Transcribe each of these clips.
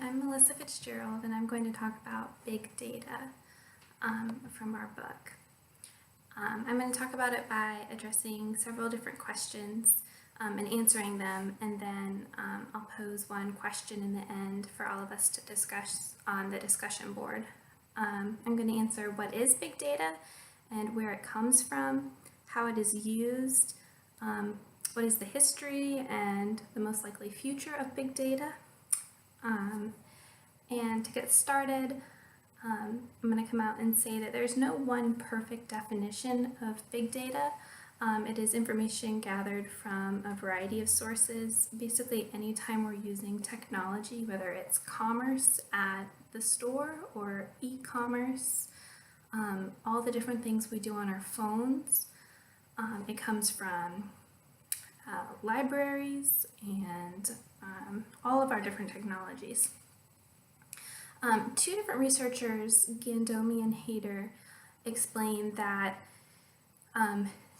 I'm Melissa Fitzgerald, and I'm going to talk about big data from our book. I'm going to talk about it by addressing several different questions and answering them, and then I'll pose one question in the end for all of us to discuss on the discussion board. I'm going to answer what is big data and where it comes from, how it is used, what is the history and the most likely future of big data. And to get started, I'm going to come out and say that there's no one perfect definition of big data. It is information gathered from a variety of sources. Basically, anytime we're using technology, whether it's commerce at the store or e-commerce, all the different things we do on our phones, it comes from libraries and all of our different technologies. Two different researchers, Gandomi and Hayter, explain that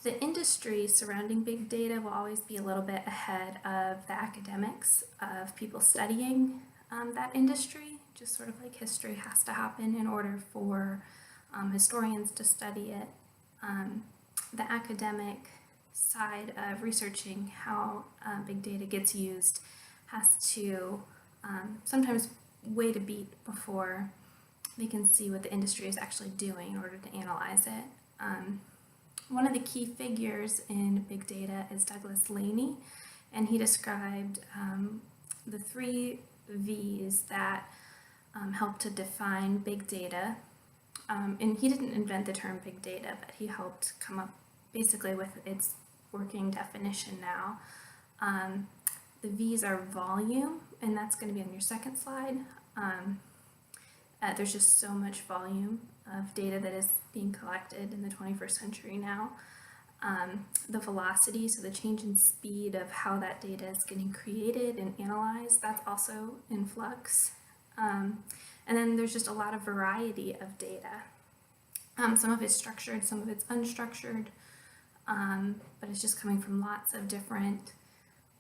the industry surrounding big data will always be a little bit ahead of the academics of people studying that industry. Just sort of like history has to happen in order for historians to study it. The academic side of researching how big data gets used has to sometimes wait a beat before they can see what the industry is actually doing in order to analyze it. One of the key figures in big data is Douglas Laney, and he described the 3 V's that help to define big data. And he didn't invent the term big data, but he helped come up basically with its working definition now. The V's are volume, and that's going to be on your second slide. There's just so much volume of data that is being collected in the 21st century now. The velocity, so the change in speed of how that data is getting created and analyzed, that's also in flux. And then there's just a lot of variety of data. Some of it's structured, some of it's unstructured, but it's just coming from lots of different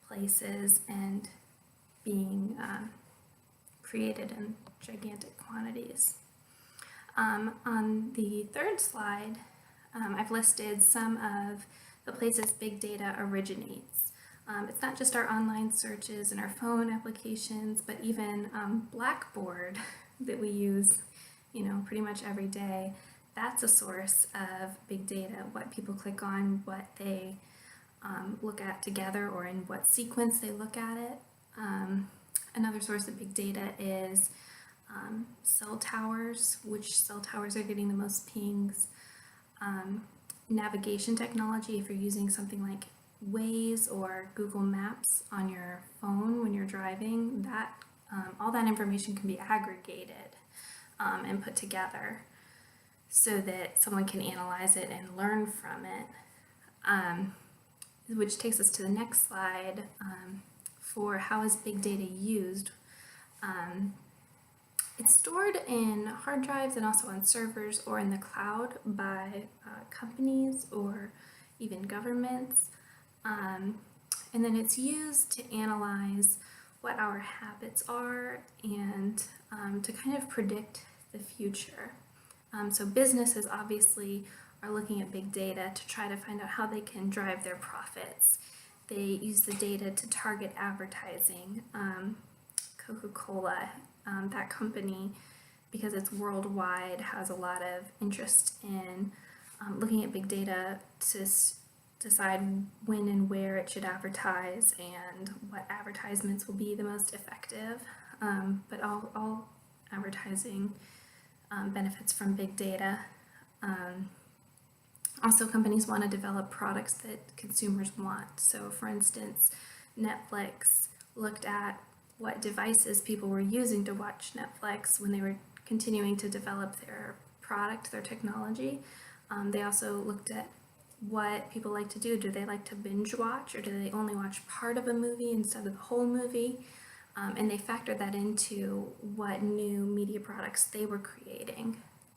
places and being created in gigantic quantities. On the third slide, I've listed some of the places big data originates. It's not just our online searches and our phone applications, but even Blackboard that we use, pretty much every day. That's a source of big data, what people click on, what they look at together, or in what sequence they look at it. Another source of big data is cell towers, which cell towers are getting the most pings. Navigation technology, if you're using something like Waze or Google Maps on your phone when you're driving, that all that information can be aggregated and put together so that someone can analyze it and learn from it. Which takes us to the next slide for how is big data used. It's stored in hard drives and also on servers or in the cloud by companies or even governments. And then it's used to analyze what our habits are and to kind of predict the future. So businesses obviously are looking at big data to try to find out how they can drive their profits. They use the data to target advertising. Coca-Cola, that company, because it's worldwide, has a lot of interest in looking at big data to decide when and where it should advertise and what advertisements will be the most effective. But all advertising benefits from big data. Also, companies want to develop products that consumers want. So, for instance, Netflix looked at what devices people were using to watch Netflix when they were continuing to develop their product, their technology. They also looked at what people like to do. Do they like to binge watch, or do they only watch part of a movie instead of the whole movie? And they factored that into what new media products they were creating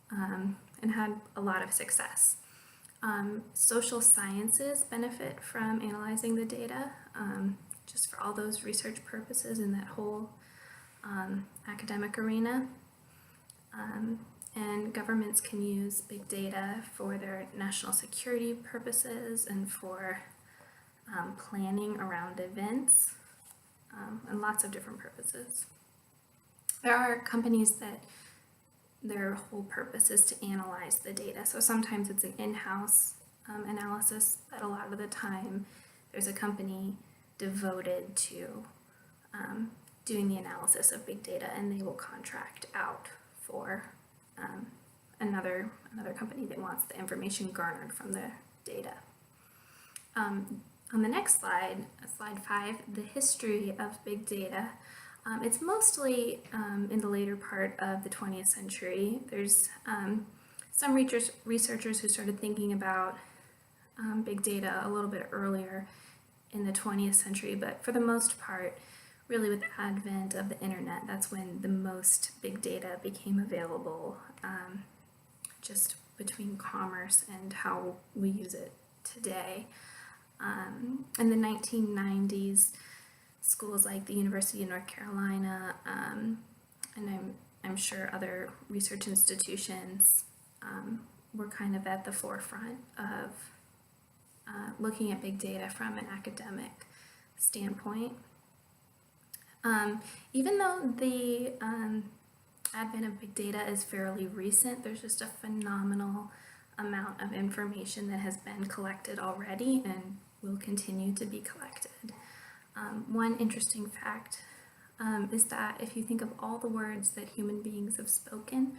and had a lot of success. Social sciences benefit from analyzing the data just for all those research purposes and that whole academic arena. And governments can use big data for their national security purposes and for planning around events, and lots of different purposes. There are companies that their whole purpose is to analyze the data. So sometimes it's an in-house analysis, but a lot of the time there's a company devoted to doing the analysis of big data, and they will contract out for another company that wants the information garnered from the data. On the next slide, slide 5, the history of big data. It's mostly in the later part of the 20th century. There's some researchers who started thinking about big data a little bit earlier in the 20th century, but for the most part, really with the advent of the internet, that's when the most big data became available, just between commerce and how we use it today. In the 1990s, schools like the University of North Carolina, and I'm sure other research institutions were kind of at the forefront of looking at big data from an academic standpoint. Even though the advent of big data is fairly recent, there's just a phenomenal amount of information that has been collected already and will continue to be collected. One interesting fact is that if you think of all the words that human beings have spoken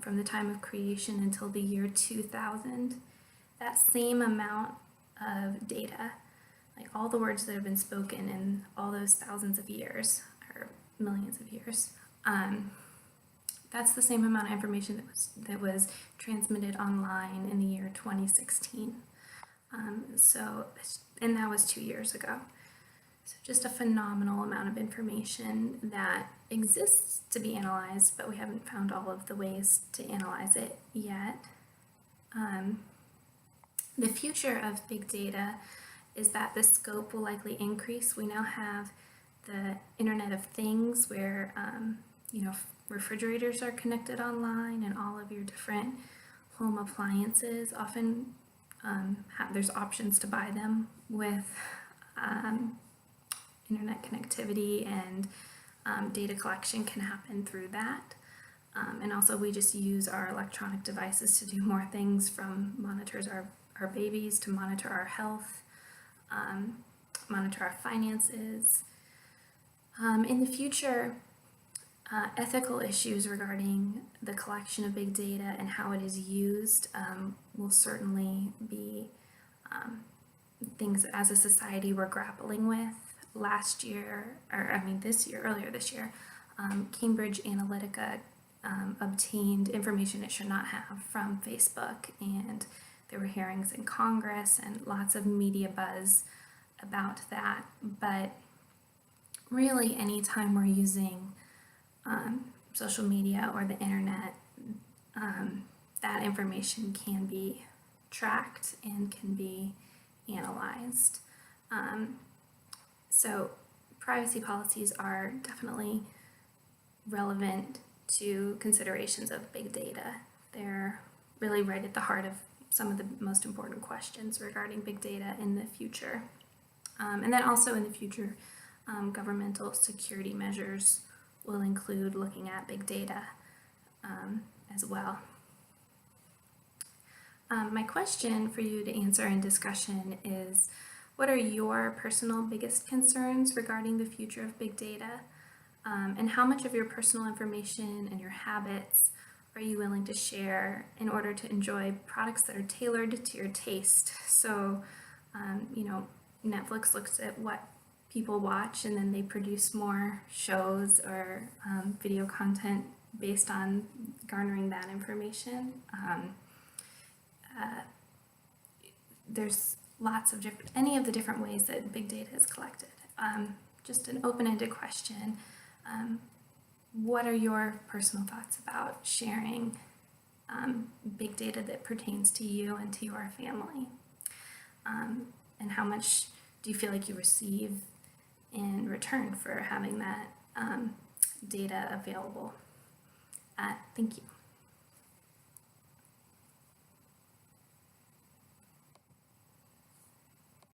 from the time of creation until the year 2000, that same amount of data, like all the words that have been spoken in all those thousands of years, or millions of years, that's the same amount of information that was transmitted online in the year 2016. And that was 2 years ago. So just a phenomenal amount of information that exists to be analyzed, but we haven't found all of the ways to analyze it yet. The future of big data is that the scope will likely increase. We now have the Internet of Things where, refrigerators are connected online, and all of your different home appliances often there's options to buy them with internet connectivity, and data collection can happen through that. And also we just use our electronic devices to do more things, from monitors our babies to monitor our health, monitor our finances. In the future, ethical issues regarding the collection of big data and how it is used will certainly be things as a society we're grappling with. Earlier this year, Cambridge Analytica obtained information it should not have from Facebook, and there were hearings in Congress and lots of media buzz about that. But really, anytime we're using social media or the internet, that information can be tracked and can be analyzed. So privacy policies are definitely relevant to considerations of big data. They're really right at the heart of some of the most important questions regarding big data in the future. And then also in the future, governmental security measures will include looking at big data as well. My question for you to answer in discussion is, what are your personal biggest concerns regarding the future of big data? And how much of your personal information and your habits are you willing to share in order to enjoy products that are tailored to your taste? So, Netflix looks at what people watch, and then they produce more shows or video content based on garnering that information. There's lots of any of the different ways that big data is collected. Just an open-ended question. What are your personal thoughts about sharing big data that pertains to you and to your family? And how much do you feel like you receive in return for having that data available. Thank you.